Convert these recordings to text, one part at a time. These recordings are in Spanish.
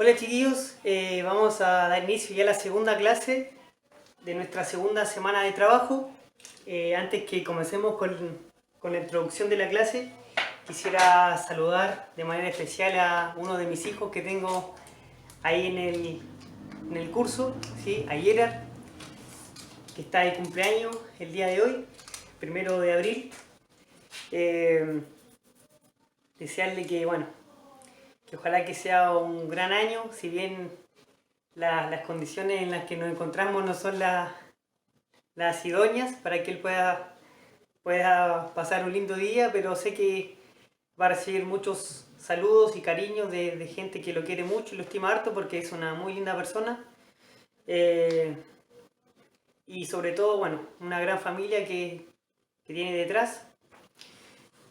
Hola chiquillos, vamos a dar inicio ya a la segunda clase de nuestra segunda semana de trabajo. Antes que comencemos con la introducción de la clase, quisiera saludar de manera especial a uno de mis hijos que tengo ahí en el curso, ¿sí? A Gerard, que está de cumpleaños el día de hoy, 1 de abril. Desearle que ojalá que sea un gran año, si bien las condiciones en las que nos encontramos no son las idóneas para que él pueda pasar un lindo día, pero sé que va a recibir muchos saludos y cariños de gente que lo quiere mucho y lo estima harto porque es una muy linda persona. Y sobre todo, bueno, una gran familia que tiene detrás.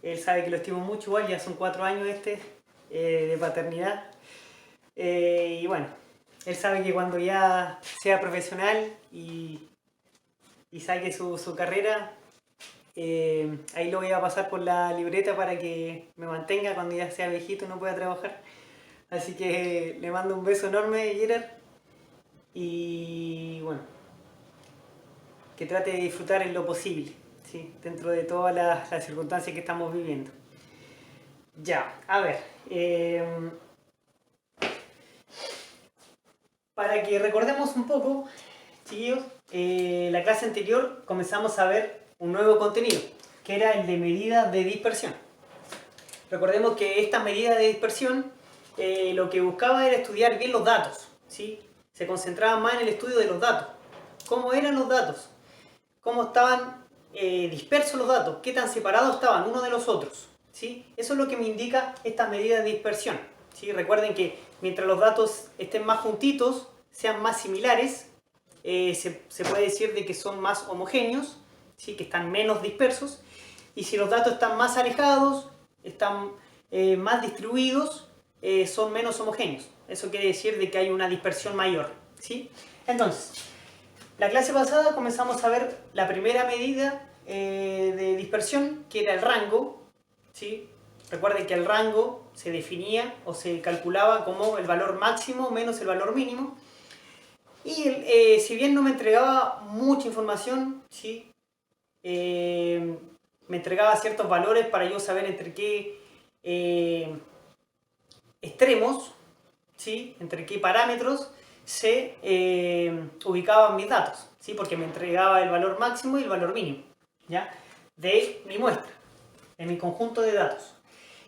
Él sabe que lo estimo mucho igual, ya son 4 años de paternidad. Y bueno, él sabe que cuando ya sea profesional y saque su carrera, ahí lo voy a pasar por la libreta para que me mantenga cuando ya sea viejito y no pueda trabajar. Así que le mando un beso enorme, Gerard. Y bueno, que trate de disfrutar en lo posible, ¿sí? Dentro de todas las circunstancias que estamos viviendo. Ya, a ver. Para que recordemos un poco, chiquillos, la clase anterior comenzamos a ver un nuevo contenido, que era el de medida de dispersión. Recordemos que esta medida de dispersión lo que buscaba era estudiar bien los datos, ¿sí? Se concentraba más en el estudio de los datos. ¿Cómo eran los datos? ¿Cómo estaban dispersos los datos? ¿Qué tan separados estaban unos de los otros? ¿Sí? Eso es lo que me indica esta medida de dispersión. ¿Sí? Recuerden que mientras los datos estén más juntitos, sean más similares, se puede decir de que son más homogéneos, ¿sí? Que están menos dispersos. Y si los datos están más alejados, están más distribuidos, son menos homogéneos. Eso quiere decir de que hay una dispersión mayor, ¿sí? Entonces, la clase pasada comenzamos a ver la primera medida de dispersión, que era el rango, ¿sí? Recuerden que el rango se definía o se calculaba como el valor máximo menos el valor mínimo. Y si bien no me entregaba mucha información, ¿sí? Me entregaba ciertos valores para yo saber entre qué extremos, ¿sí? Entre qué parámetros se ubicaban mis datos, ¿sí? Porque me entregaba el valor máximo y el valor mínimo, ¿ya? De mi muestra, de mi conjunto de datos.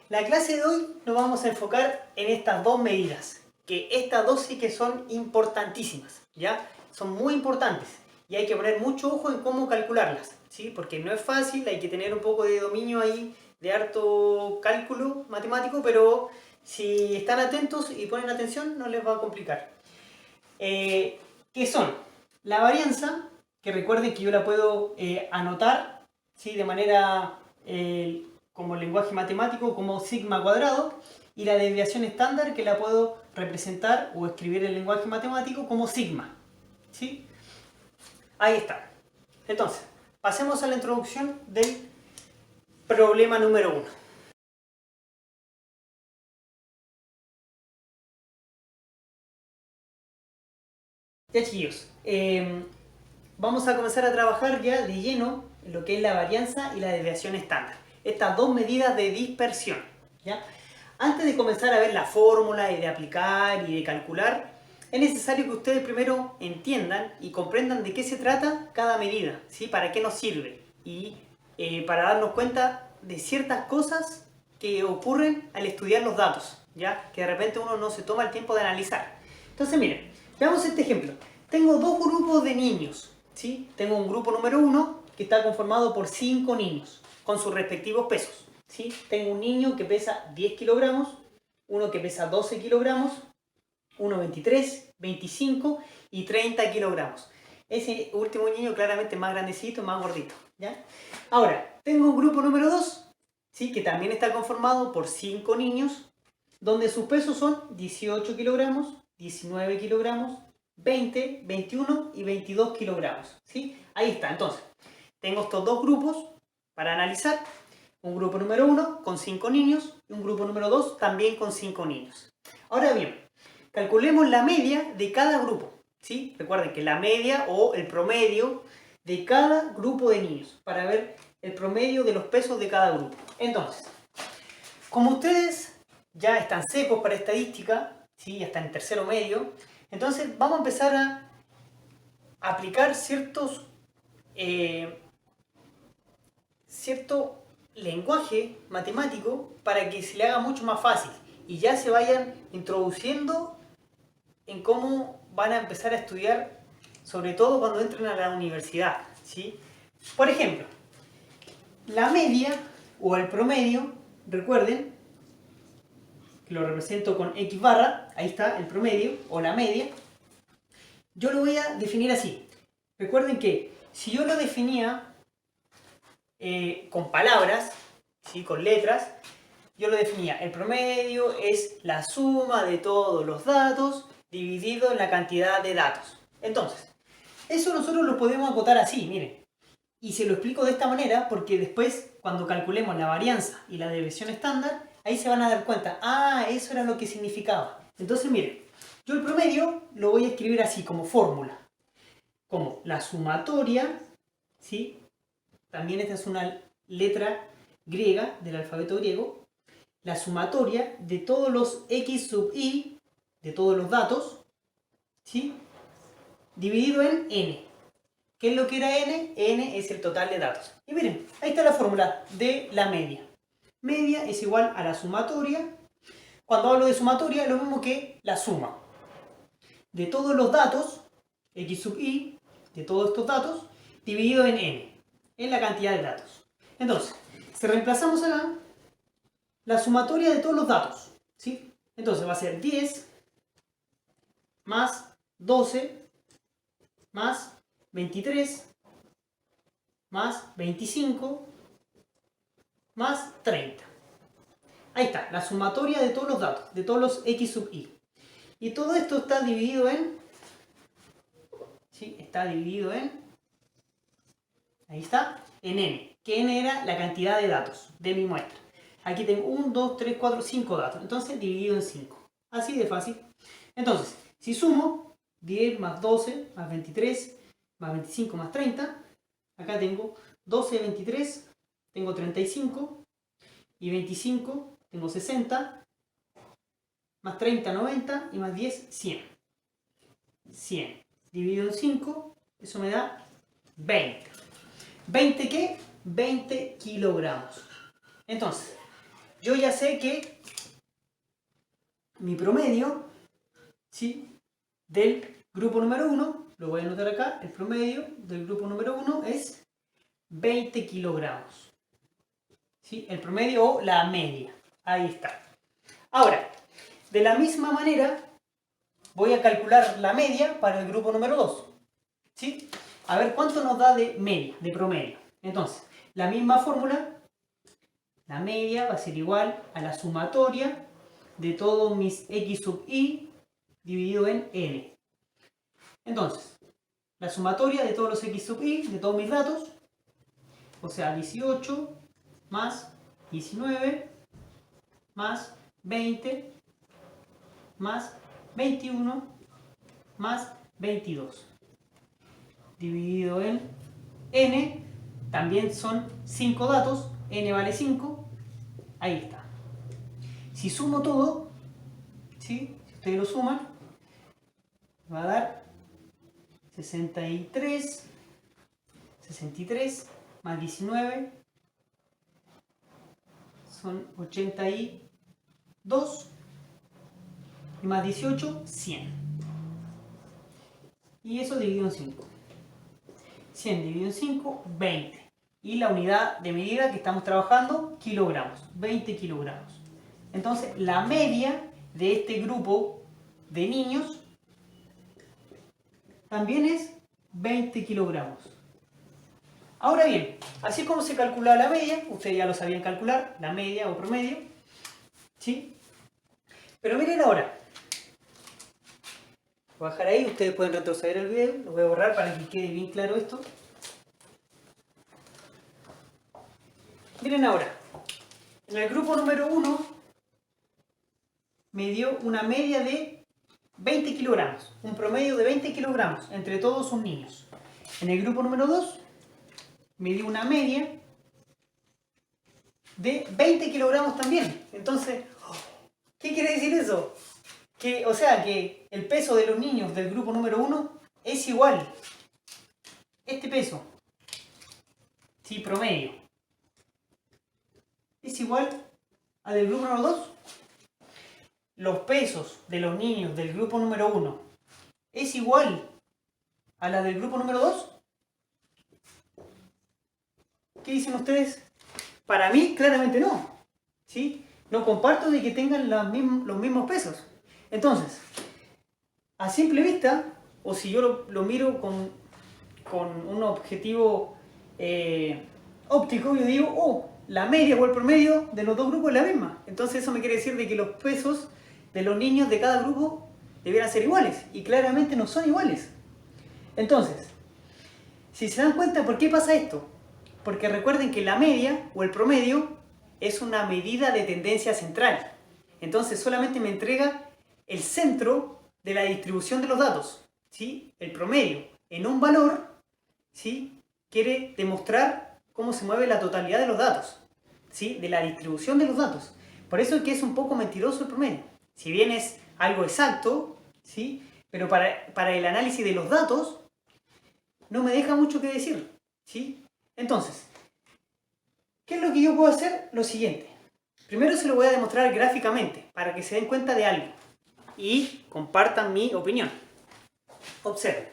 La clase de hoy nos vamos a enfocar en estas dos medidas, que estas dos sí que son importantísimas, ¿ya? Son muy importantes y hay que poner mucho ojo en cómo calcularlas, ¿sí? Porque no es fácil, hay que tener un poco de dominio ahí, de harto cálculo matemático, pero si están atentos y ponen atención no les va a complicar. ¿Qué son? La varianza, que recuerden que yo la puedo anotar, ¿sí? De manera como lenguaje matemático, como sigma cuadrado, y la desviación estándar, que la puedo representar o escribir en lenguaje matemático como sigma, ¿sí? Ahí está. Entonces, pasemos a la introducción del problema número 1. Ya chiquillos, vamos a comenzar a trabajar ya de lleno en lo que es la varianza y la desviación estándar. Estas dos medidas de dispersión, ¿ya? Antes de comenzar a ver la fórmula y de aplicar y de calcular, es necesario que ustedes primero entiendan y comprendan de qué se trata cada medida, ¿sí? Para qué nos sirve y para darnos cuenta de ciertas cosas que ocurren al estudiar los datos, ¿ya? Que de repente uno no se toma el tiempo de analizar. Entonces miren, veamos este ejemplo. Tengo dos grupos de niños, ¿sí? Tengo un grupo número 1 que está conformado por 5 niños con sus respectivos pesos, ¿sí? Tengo un niño que pesa 10 kilogramos, uno que pesa 12 kilogramos, uno 23, 25 y 30 kilogramos. Ese último niño claramente más grandecito, más gordito, ¿ya? Ahora, tengo un grupo número 2, ¿sí? Que también está conformado por 5 niños, donde sus pesos son 18 kilogramos, 19 kilogramos, 20, 21 y 22 kilogramos, ¿sí? Ahí está, entonces, tengo estos dos grupos para analizar. Un grupo número 1 con 5 niños y un grupo número 2 también con 5 niños. Ahora bien, calculemos la media de cada grupo, ¿sí? Recuerden que la media o el promedio de cada grupo de niños, para ver el promedio de los pesos de cada grupo. Entonces, como ustedes ya están secos para estadística, ¿sí? Ya están en tercero medio, entonces vamos a empezar a aplicar cierto lenguaje matemático para que se le haga mucho más fácil y ya se vayan introduciendo en cómo van a empezar a estudiar, sobre todo cuando entren a la universidad, ¿sí? Por ejemplo, la media o el promedio, recuerden que lo represento con X barra, ahí está el promedio o la media. Yo lo voy a definir así. Recuerden que si yo lo definía con palabras, ¿sí? Con letras, yo lo definía, el promedio es la suma de todos los datos dividido en la cantidad de datos. Entonces, eso nosotros lo podemos acotar así, miren. Y se lo explico de esta manera porque después, cuando calculemos la varianza y la desviación estándar, ahí se van a dar cuenta, ah, eso era lo que significaba. Entonces, miren, yo el promedio lo voy a escribir así, como fórmula. Como la sumatoria, ¿sí? También esta es una letra griega del alfabeto griego. La sumatoria de todos los x sub i, de todos los datos, ¿sí? Dividido en n. ¿Qué es lo que era n? N es el total de datos. Y miren, ahí está la fórmula de la media. Media es igual a la sumatoria. Cuando hablo de sumatoria, es lo mismo que la suma de todos los datos, x sub i, de todos estos datos, dividido en n, en la cantidad de datos. Entonces, si reemplazamos acá, la sumatoria de todos los datos, ¿sí? Entonces va a ser 10 más 12 más 23 más 25 más 30. Ahí está, la sumatoria de todos los datos, de todos los x sub i. Y todo esto está dividido en... ¿sí? Está dividido en... ahí está, en n. Que n era la cantidad de datos de mi muestra. Aquí tengo 1, 2, 3, 4, 5 datos. Entonces dividido en 5. Así de fácil. Entonces, si sumo 10 más 12 más 23 más 25 más 30, acá tengo 12, 23, tengo 35 y 25, tengo 60, más 30, 90 y más 10, 100. 100 dividido en 5, eso me da 20. ¿20 qué? 20 kilogramos. Entonces, yo ya sé que mi promedio, ¿sí? Del grupo número 1, lo voy a anotar acá, el promedio del grupo número 1 es 20 kilogramos. ¿Sí? El promedio o la media. Ahí está. Ahora, de la misma manera, voy a calcular la media para el grupo número 2. ¿Sí? A ver cuánto nos da de media, de promedio. Entonces, la misma fórmula, la media va a ser igual a la sumatoria de todos mis x sub i dividido en n. Entonces, la sumatoria de todos los x sub i, de todos mis datos, o sea, 18 más 19 más 20 más 21 más 22 dividido en n, también son 5 datos, n vale 5, ahí está. Si sumo todo, ¿sí? Si ustedes lo suman, va a dar 63 más 19 son 82 y más 18, 100. Y eso dividido en 5. 100 dividido en 5, 20. Y la unidad de medida que estamos trabajando, kilogramos, 20 kilogramos. Entonces, la media de este grupo de niños también es 20 kilogramos. Ahora bien, así como se calcula la media, ustedes ya lo sabían calcular, la media o promedio, ¿sí? Pero miren ahora, voy a dejar ahí, ustedes pueden retroceder el video, lo voy a borrar para que quede bien claro esto. Miren ahora, en el grupo número 1 me dio una media de 20 kilogramos, un promedio de 20 kilogramos entre todos sus niños. En el grupo número 2 me dio una media de 20 kilogramos también. Entonces, ¿qué quiere decir eso? O sea, que el peso de los niños del grupo número 1 es igual. Este peso, sí, promedio, es igual al del grupo número 2. Los pesos de los niños del grupo número 1 es igual a la del grupo número 2. ¿Qué dicen ustedes? Para mí, claramente no. ¿Sí? No comparto de que tengan los mismos pesos. Entonces, a simple vista, o si yo lo miro con un objetivo óptico, yo digo, la media o el promedio de los dos grupos es la misma. Entonces eso me quiere decir de que los pesos de los niños de cada grupo debieran ser iguales. Y claramente no son iguales. Entonces, si se dan cuenta, ¿por qué pasa esto? Porque recuerden que la media o el promedio es una medida de tendencia central. Entonces solamente me entrega el centro de la distribución de los datos. ¿Sí? El promedio en un valor, ¿sí?, quiere demostrar cómo se mueve la totalidad de los datos, ¿sí?, de la distribución de los datos. Por eso es que es un poco mentiroso el promedio. Si bien es algo exacto, ¿sí?, pero para el análisis de los datos no me deja mucho que decir, ¿sí? Entonces, ¿qué es lo que yo puedo hacer? Lo siguiente. Primero se lo voy a demostrar gráficamente para que se den cuenta de algo y compartan mi opinión. Observen.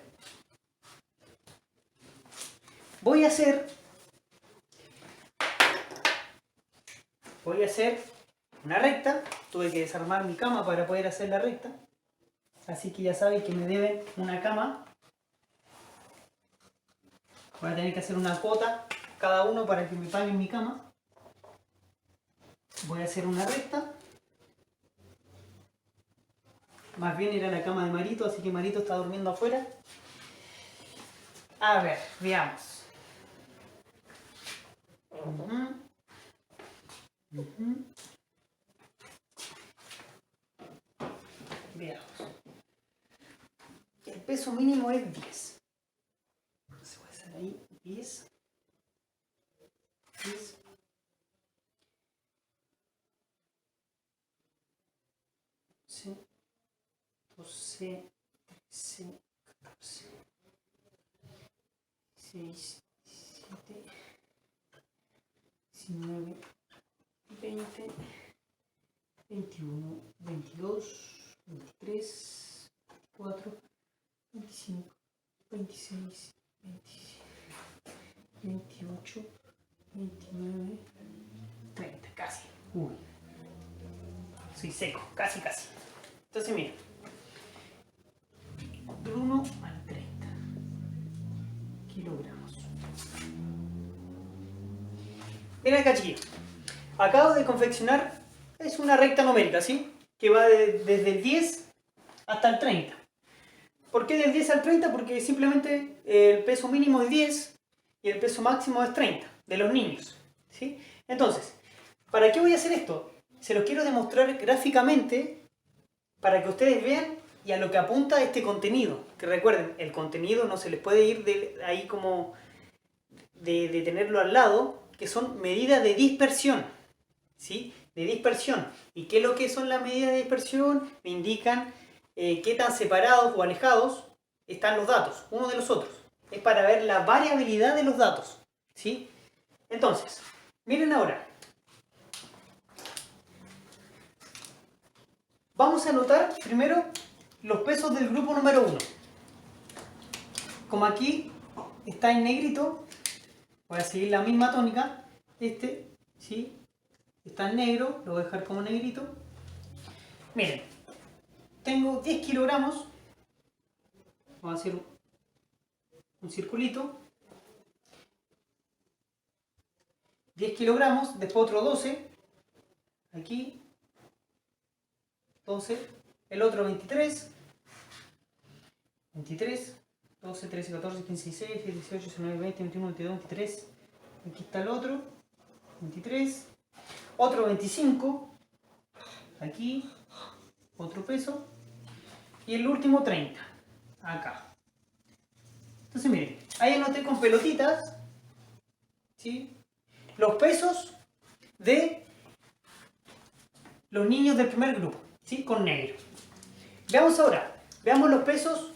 Voy a hacer una recta. Tuve que desarmar mi cama para poder hacer la recta. Así que ya saben que me deben una cama. Voy a tener que hacer una cuota cada uno para que me paguen mi cama. Voy a hacer una recta. Más bien era la cama de Marito, así que Marito está durmiendo afuera. A ver, veamos. Veamos. El peso mínimo es 10. Se va a hacer ahí 10. 10. 12, 13, 14, 16, 17, 19, 20, 21, 22, 23, 24, 25, 26, 27, 28, 29, 30, casi. Uy. Soy seco, casi. Entonces mira, del 1 al 30 kilogramos. Miren acá, chiquillos. Acabo de confeccionar, es una recta numérica, ¿sí? Que va desde el 10 hasta el 30. ¿Por qué del 10 al 30? Porque simplemente el peso mínimo es 10 y el peso máximo es 30 de los niños, ¿sí? Entonces, ¿para qué voy a hacer esto? Se los quiero demostrar gráficamente para que ustedes vean y a lo que apunta este contenido. Que recuerden, el contenido no se les puede ir de ahí como de tenerlo al lado, que son medidas de dispersión, ¿sí? De dispersión. ¿Y qué es lo que son las medidas de dispersión? Me indican qué tan separados o alejados están los datos, uno de los otros. Es para ver la variabilidad de los datos, ¿sí? Entonces, miren ahora. Vamos a anotar primero los pesos del grupo número 1. Como aquí está en negrito, voy a seguir la misma tónica. ¿Sí? Está en negro, lo voy a dejar como negrito. Miren, tengo 10 kilogramos. Vamos a hacer un circulito. 10 kilogramos, después otro 12. Aquí. 12, el otro 23, 12, 13, 14, 15, 16, 18, 19, 20, 21, 22, 23, aquí está el otro, 23, otro 25, aquí, otro peso, y el último 30. Acá. Entonces miren, ahí anoté con pelotitas, ¿sí?, los pesos de los niños del primer grupo, ¿sí?, con negro. Veamos ahora, veamos los pesos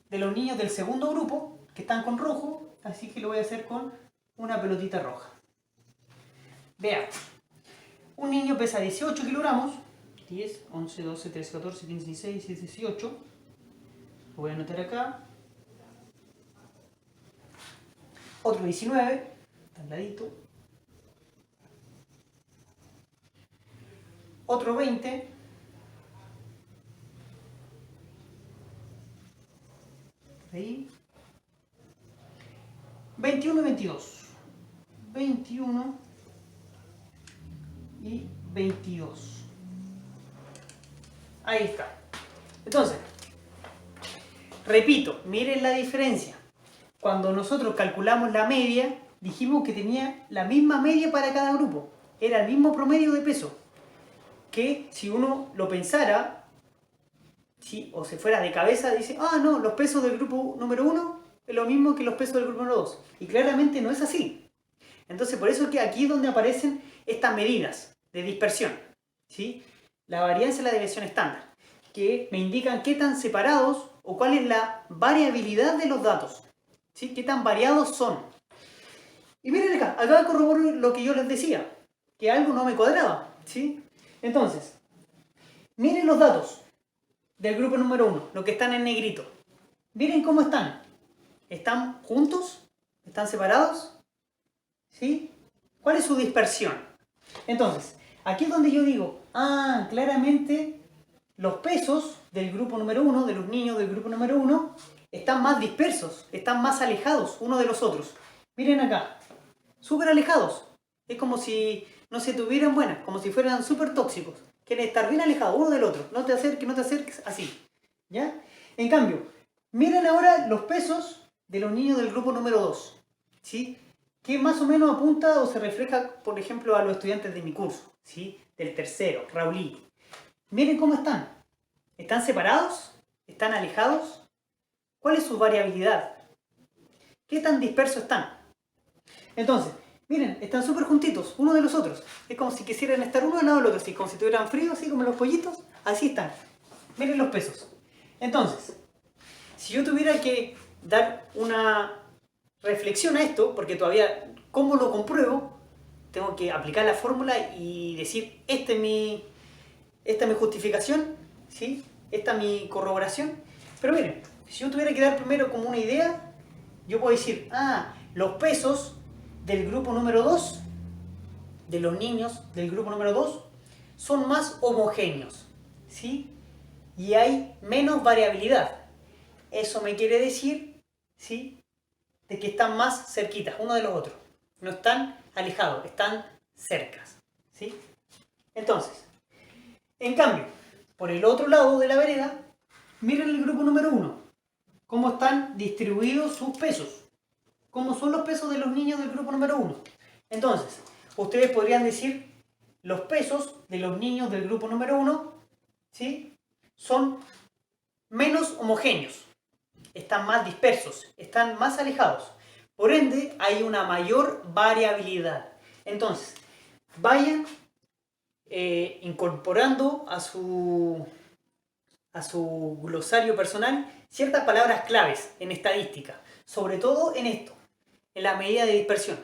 de los niños del segundo grupo, que están con rojo, así que lo voy a hacer con una pelotita roja. Veamos, un niño pesa 18 kilogramos, 10, 11, 12, 13, 14, 15, 16, 17, 18, lo voy a anotar acá. Otro 19, está al ladito. Otro 20. Ahí. 21 y 22. 21 y 22. Ahí está. Entonces, repito, miren la diferencia. Cuando nosotros calculamos la media, dijimos que tenía la misma media para cada grupo. Era el mismo promedio de peso. Que si uno lo pensara, ¿sí?, o se fuera de cabeza, dice, ah, no, los pesos del grupo número 1 es lo mismo que los pesos del grupo número 2. Y claramente no es así. Entonces, por eso es que aquí es donde aparecen estas medidas de dispersión, ¿sí?, la varianza y la desviación estándar, que me indican qué tan separados o cuál es la variabilidad de los datos, ¿sí?, qué tan variados son. Y miren acá corroboro lo que yo les decía, que algo no me cuadraba, ¿sí? Entonces, miren los datos del grupo número 1, los que están en negrito. Miren cómo están. ¿Están juntos? ¿Están separados? ¿Sí? ¿Cuál es su dispersión? Entonces, aquí es donde yo digo, ah, claramente los pesos del grupo número 1, de los niños del grupo número 1, están más dispersos, están más alejados unos de los otros. Miren acá, súper alejados. Es como si no se tuvieran buenas, como si fueran súper tóxicos. Quieren estar bien alejados uno del otro. No te acerques, así. ¿Ya? En cambio, miren ahora los pesos de los niños del grupo número 2. ¿Sí? Que más o menos apunta o se refleja, por ejemplo, a los estudiantes de mi curso, ¿sí?, del tercero, Raulí. Miren cómo están. ¿Están separados? ¿Están alejados? ¿Cuál es su variabilidad? ¿Qué tan dispersos están? Entonces, miren, están súper juntitos, uno de los otros. Es como si quisieran estar uno al lado del otro, así como si estuvieran fríos, así como los pollitos. Así están. Miren los pesos. Entonces, si yo tuviera que dar una reflexión a esto, porque todavía, ¿cómo lo compruebo? Tengo que aplicar la fórmula y decir, esta es mi justificación, ¿sí?, esta es mi corroboración. Pero miren, si yo tuviera que dar primero como una idea, yo puedo decir, ah, los pesos del grupo número 2, de los niños del grupo número 2, son más homogéneos, ¿sí?, y hay menos variabilidad. Eso me quiere decir, ¿sí?, de que están más cerquitas uno de los otros. No están alejados, están cercas, ¿sí? Entonces, en cambio, por el otro lado de la vereda, miren el grupo número 1. Cómo están distribuidos sus pesos. Cómo son los pesos de los niños del grupo número 1. Entonces, ustedes podrían decir, los pesos de los niños del grupo número 1, ¿sí?, son menos homogéneos. Están más dispersos, están más alejados. Por ende, hay una mayor variabilidad. Entonces, vayan incorporando a su glosario personal ciertas palabras claves en estadística, sobre todo en esto, en la medida de dispersión,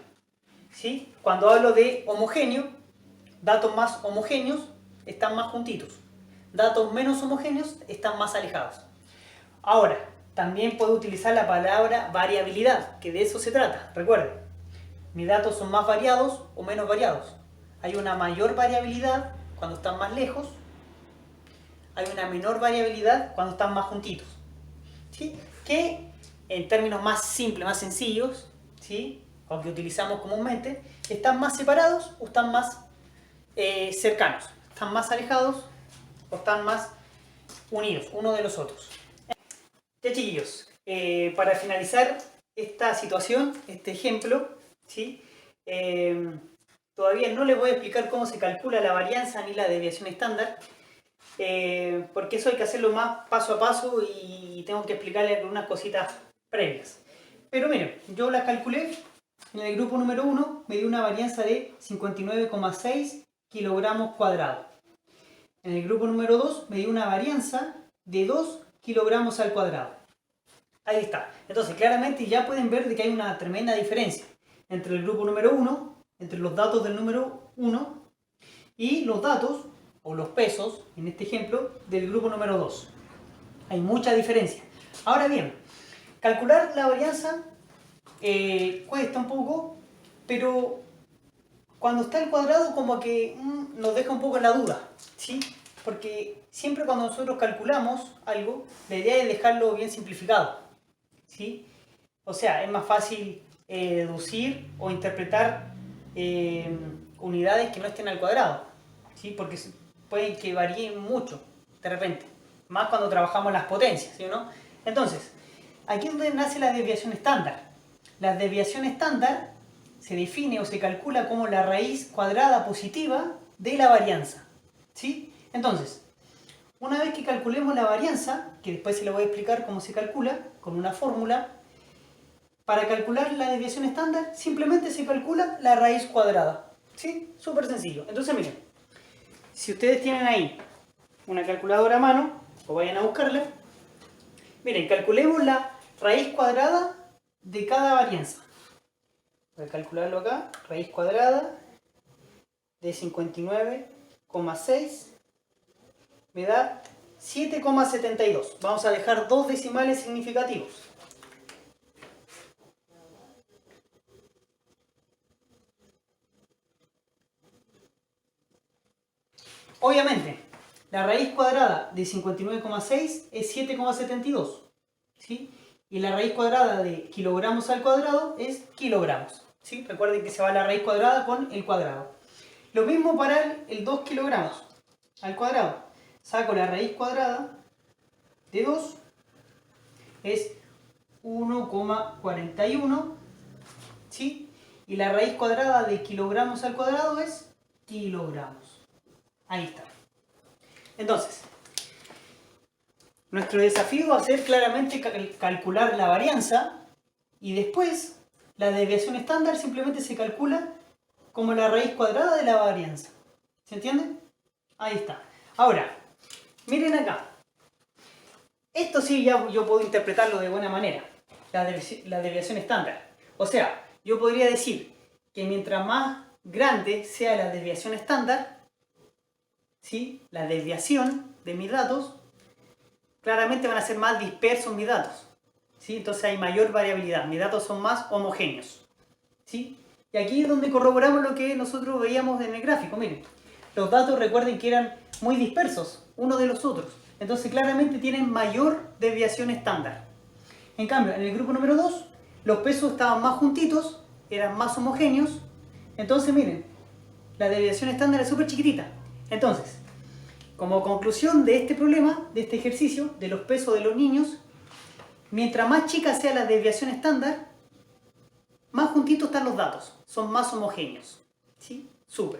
¿sí? Cuando hablo de homogéneo, datos más homogéneos están más juntitos, datos menos homogéneos están más alejados. Ahora, también puedo utilizar la palabra variabilidad, que de eso se trata. Recuerden, mis datos son más variados o menos variados. Hay una mayor variabilidad cuando están más lejos, hay una menor variabilidad cuando están más juntitos, ¿sí? Que en términos más simples, más sencillos, ¿sí?, o que utilizamos comúnmente, están más separados o están más cercanos, están más alejados o están más unidos uno de los otros. Ya, chiquillos, para finalizar esta situación, este ejemplo, ¿sí?, todavía no les voy a explicar cómo se calcula la varianza ni la desviación estándar, porque eso hay que hacerlo más paso a paso y tengo que explicarle algunas cositas previas. Pero miren, yo las calculé. En el grupo número 1 me dio una varianza de 59,6 kilogramos cuadrados. En el grupo número 2 me dio una varianza de 2 kilogramos al cuadrado. Ahí está. Entonces claramente ya pueden ver de que hay una tremenda diferencia entre el grupo número 1, entre los datos del número 1 y los datos o los pesos, en este ejemplo, del grupo número 2. Hay mucha diferencia. Ahora bien, calcular la varianza cuesta un poco, pero cuando está al cuadrado como que nos deja un poco en la duda, ¿sí? Porque siempre cuando nosotros calculamos algo, la idea es dejarlo bien simplificado, ¿sí? O sea, es más fácil deducir o interpretar unidades que no estén al cuadrado, ¿sí? Porque pueden que varíen mucho de repente, más cuando trabajamos las potencias, ¿sí o no? Entonces, aquí es donde nace la desviación estándar. La desviación estándar se define o se calcula como la raíz cuadrada positiva de la varianza, ¿sí? Entonces, una vez que calculemos la varianza, que después se lo voy a explicar cómo se calcula, con una fórmula, para calcular la desviación estándar simplemente se calcula la raíz cuadrada, ¿sí? Súper sencillo. Entonces miren, si ustedes tienen ahí una calculadora a mano, o vayan a buscarla, miren, calculemos la raíz cuadrada de cada varianza. Voy a calcularlo acá, raíz cuadrada de 59,6 me da 7,72. Vamos a dejar dos decimales significativos. Obviamente, la raíz cuadrada de 59,6 es 7,72, ¿sí? Y la raíz cuadrada de kilogramos al cuadrado es kilogramos, ¿sí? Recuerden que se va la raíz cuadrada con el cuadrado. Lo mismo para el 2 kilogramos al cuadrado. Saco la raíz cuadrada de 2, es 1,41, ¿sí? Y la raíz cuadrada de kilogramos al cuadrado es kilogramos. Ahí está. Entonces, nuestro desafío va a ser claramente calcular la varianza y después la desviación estándar simplemente se calcula como la raíz cuadrada de la varianza. ¿Se entiende? Ahí está. Ahora, miren acá. Esto sí ya yo puedo interpretarlo de buena manera. La desviación estándar. O sea, yo podría decir que mientras más grande sea la desviación estándar, ¿sí? La desviación de mis datos, claramente van a ser más dispersos mis datos, ¿sí? Entonces hay mayor variabilidad, mis datos son más homogéneos, ¿sí? Y aquí es donde corroboramos lo que nosotros veíamos en el gráfico. Miren, los datos recuerden que eran muy dispersos unos de los otros, entonces claramente tienen mayor desviación estándar. En cambio, en el grupo número 2, los pesos estaban más juntitos, eran más homogéneos, entonces miren, la desviación estándar es súper chiquitita. Entonces, como conclusión de este problema, de este ejercicio, de los pesos de los niños, mientras más chica sea la desviación estándar, más juntitos están los datos, son más homogéneos, ¿sí? Súper.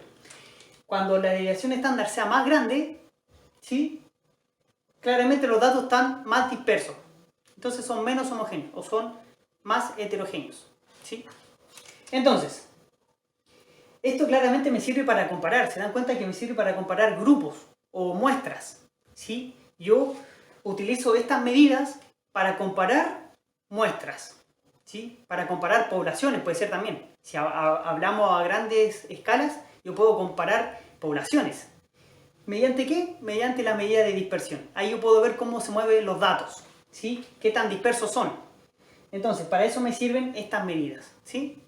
Cuando la desviación estándar sea más grande, ¿sí? Claramente los datos están más dispersos, entonces son menos homogéneos o son más heterogéneos, ¿sí? Entonces, esto claramente me sirve para comparar, se dan cuenta que me sirve para comparar grupos o muestras, ¿sí? Yo utilizo estas medidas para comparar muestras, ¿sí? Para comparar poblaciones, puede ser también. Si hablamos a grandes escalas, yo puedo comparar poblaciones. ¿Mediante qué? Mediante la medida de dispersión. Ahí yo puedo ver cómo se mueven los datos, ¿sí? Qué tan dispersos son. Entonces, para eso me sirven estas medidas, ¿sí?